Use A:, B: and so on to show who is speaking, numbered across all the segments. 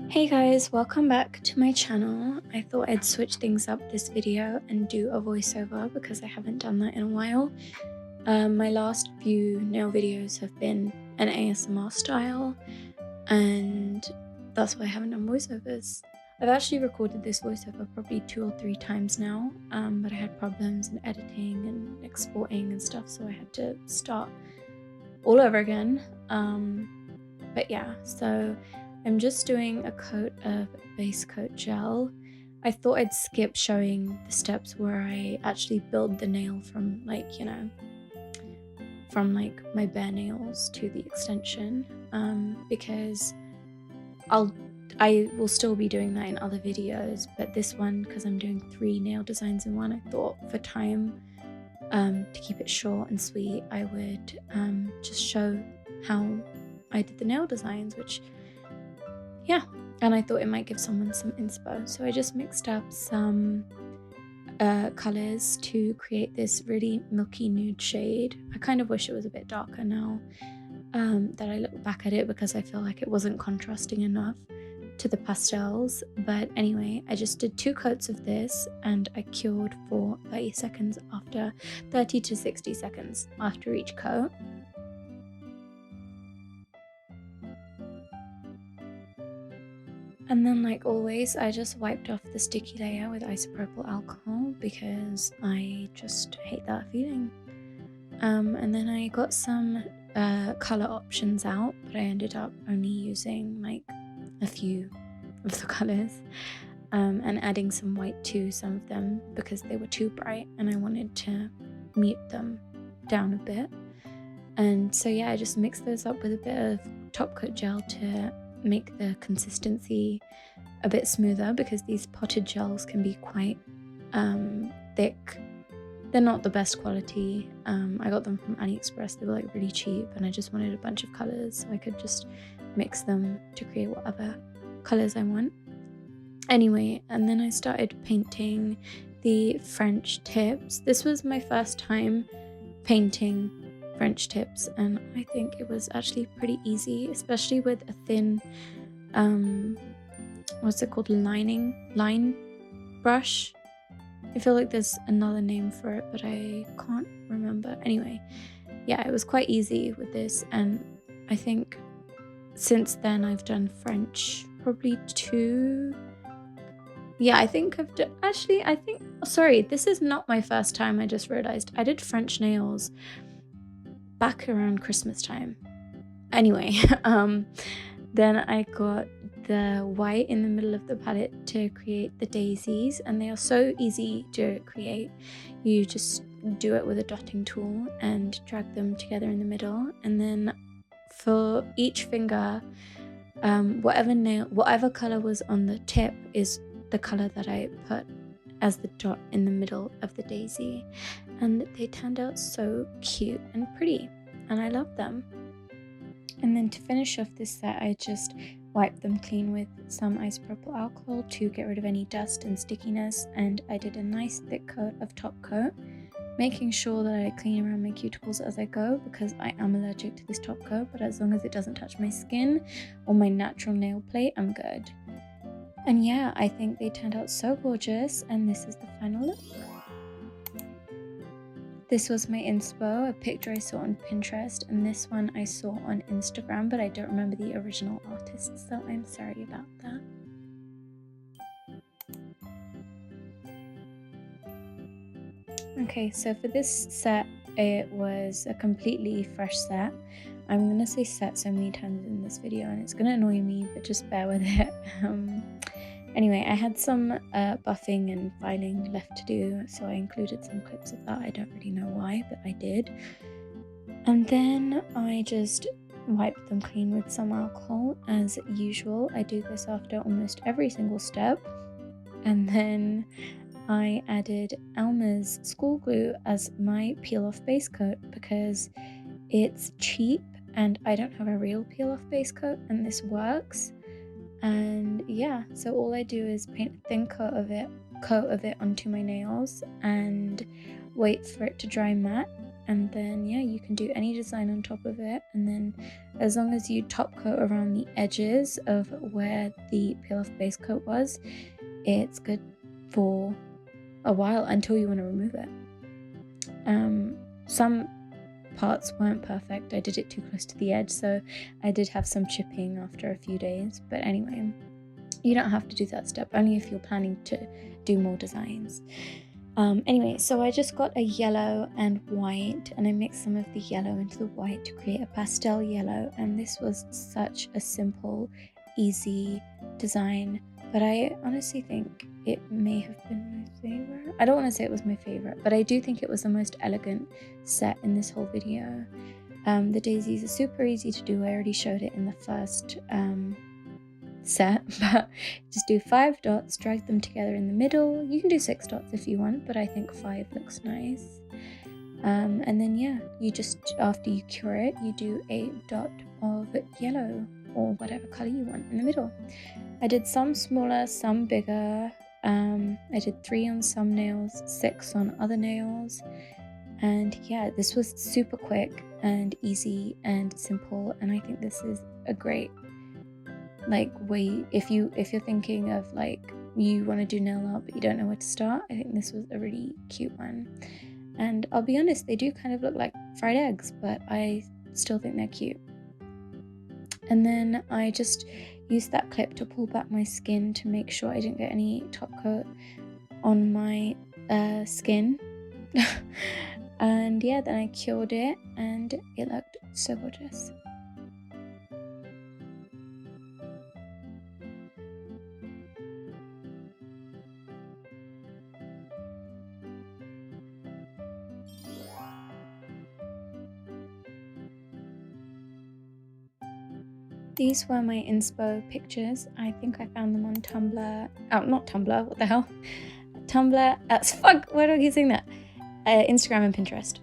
A: Hey guys, welcome back to my channel. I thought I'd switch things up this video and do a voiceover because I haven't done that in a while. My last few nail videos have been an ASMR style, and that's why I haven't done voiceovers. I've actually recorded this voiceover probably 2 or 3 times now, but I had problems in editing and exporting and stuff, so I had to start all over again. But yeah, so I'm just doing a coat of base coat gel. I thought I'd skip showing the steps where I actually build the nail from from my bare nails to the extension, because I will still be doing that in other videos, but this one, because I'm doing 3 nail designs in one, I thought for time, to keep it short and sweet, I would just show how I did the nail designs, which, yeah, and I thought it might give someone some inspo. So I just mixed up some colors to create this really milky nude shade. I kind of wish it was a bit darker now that I look back at it, because I feel like it wasn't contrasting enough to the pastels. But anyway, I just did 2 coats of this, and I cured for 30 seconds after 30 to 60 seconds after each coat. And then, like always, I just wiped off the sticky layer with isopropyl alcohol because I just hate that feeling. And then I got some color options out, but I ended up only using like a few of the colors, and adding some white to some of them because they were too bright and I wanted to mute them down a bit. And so yeah, I just mixed those up with a bit of top coat gel to make the consistency a bit smoother, because these potted gels can be quite thick. They're not the best quality. I got them from AliExpress. They were like really cheap, and I just wanted a bunch of colors so I could just mix them to create whatever colors I want. Anyway, and then I started painting the French tips. This was my first time painting French tips, and I think it was actually pretty easy, especially with a thin what's it called, line brush. I feel like there's another name for it, but I can't remember. Anyway, yeah, it was quite easy with this, and I think since then I've done French probably 2. Yeah, I think I've done, actually, sorry, this is not my first time. I just realized I did French nails back around Christmas time. Anyway, then I got the white in the middle of the palette to create the daisies, and they are so easy to create. You just do it with a dotting tool and drag them together in the middle, and then for each finger, whatever color was on the tip is the color that I put as the dot in the middle of the daisy, and they turned out so cute and pretty, and I love them. And then to finish off this set, I just wiped them clean with some isopropyl alcohol to get rid of any dust and stickiness, and I did a nice thick coat of top coat, making sure that I clean around my cuticles as I go, because I am allergic to this top coat, but as long as it doesn't touch my skin or my natural nail plate, I'm good. And yeah, I think they turned out so gorgeous, and this is the final look. This was my inspo, a picture I saw on Pinterest, and this one I saw on Instagram, but I don't remember the original artist, so I'm sorry about that. Okay, so for this set, it was a completely fresh set. I'm gonna say set so many times in this video, and it's gonna annoy me, but just bear with it. Anyway, I had some buffing and filing left to do, so I included some clips of that. I don't really know why, but I did. And then I just wiped them clean with some alcohol as usual. I do this after almost every single step. And then I added Elmer's school glue as my peel off base coat because it's cheap and I don't have a real peel off base coat, and this works. And yeah, so all I do is paint a thin coat of it onto my nails and wait for it to dry matte. And then yeah, you can do any design on top of it, and then as long as you top coat around the edges of where the peel off base coat was, it's good for a while until you want to remove it. Some parts weren't perfect. I did it too close to the edge, so I did have some chipping after a few days, but anyway, you don't have to do that step, only if you're planning to do more designs. Anyway, so I just got a yellow and white, and I mixed some of the yellow into the white to create a pastel yellow, and this was such a simple, easy design, but I honestly think it may have been my favorite. I don't want to say it was my favorite, but I do think it was the most elegant set in this whole video. The daisies are super easy to do. I already showed it in the first set, but just do 5 dots, drag them together in the middle. You can do 6 dots if you want, but I think 5 looks nice. And then yeah, you just, after you cure it, you do a dot of yellow or whatever color you want in the middle. I did some smaller, some bigger. I did 3 on some nails, 6 on other nails, and yeah, this was super quick and easy and simple, and I think this is a great way if you're thinking of you want to do nail art but you don't know where to start. I think this was a really cute one, and I'll be honest, they do kind of look like fried eggs, but I still think they're cute. And then I just used that clip to pull back my skin to make sure I didn't get any top coat on my skin. And yeah, then I cured it and it looked so gorgeous. These were my inspo pictures. I think I found them on Tumblr. Oh, not Tumblr, what the hell? Tumblr, fuck, why do I keep saying that? Instagram and Pinterest.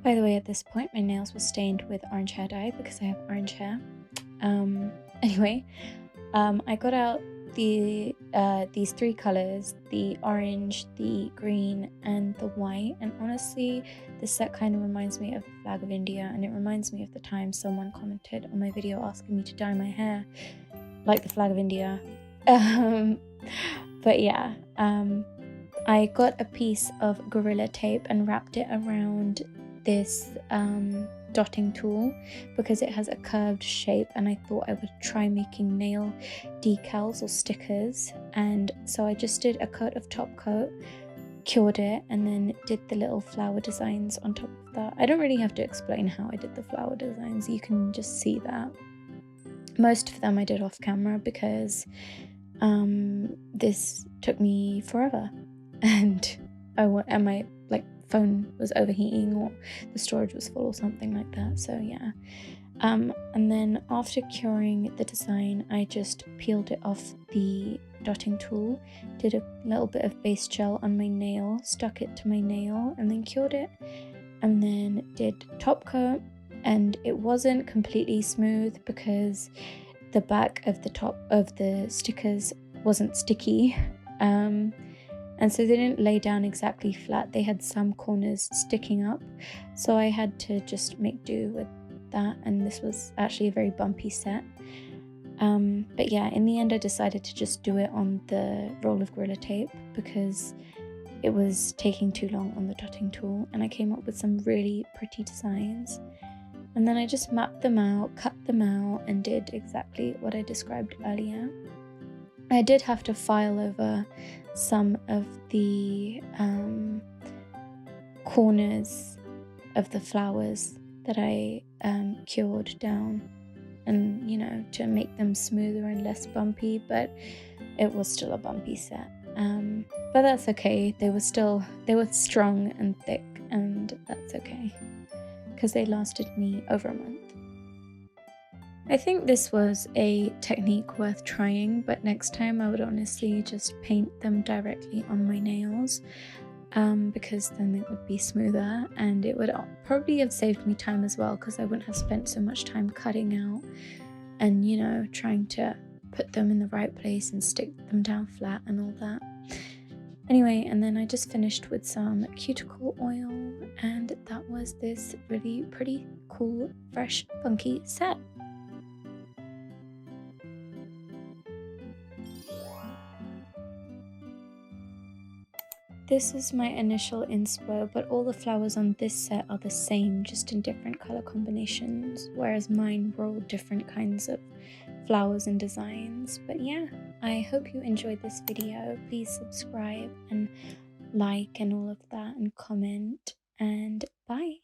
A: By the way, at this point, my nails were stained with orange hair dye because I have orange hair. Anyway, I got out these 3 colors, the orange, the green, and the white, and honestly, this set kind of reminds me of the flag of India, and it reminds me of the time someone commented on my video asking me to dye my hair like the flag of India. But yeah, I got a piece of Gorilla Tape and wrapped it around this dotting tool because it has a curved shape, and I thought I would try making nail decals or stickers, and so I just did a coat of top coat, cured it, and then did the little flower designs on top of that. I don't really have to explain how I did the flower designs, you can just see that. Most of them I did off camera because this took me forever, and my phone was overheating or the storage was full or something like that, so yeah. And then after curing the design, I just peeled it off the dotting tool, did a little bit of base gel on my nail, stuck it to my nail, and then cured it, and then did top coat, and it wasn't completely smooth because the back of the top of the stickers wasn't sticky, and so they didn't lay down exactly flat. They had some corners sticking up, so I had to just make do with that, and this was actually a very bumpy set. But yeah, in the end I decided to just do it on the roll of Gorilla Tape because it was taking too long on the dotting tool, and I came up with some really pretty designs. And then I just mapped them out, cut them out, and did exactly what I described earlier. I did have to file over some of the corners of the flowers that I cured down, and, you know, to make them smoother and less bumpy, but it was still a bumpy set. But that's okay. They were strong and thick, and that's okay because they lasted me over a month. I think this was a technique worth trying, but next time I would honestly just paint them directly on my nails, because then it would be smoother, and it would probably have saved me time as well, because I wouldn't have spent so much time cutting out and, you know, trying to put them in the right place and stick them down flat and all that. Anyway, and then I just finished with some cuticle oil, and that was this really pretty cool, fresh, funky set. This is my initial inspo, but all the flowers on this set are the same, just in different color combinations, whereas mine were all different kinds of flowers and designs. But yeah, I hope you enjoyed this video. Please subscribe and like and all of that, and comment, and bye.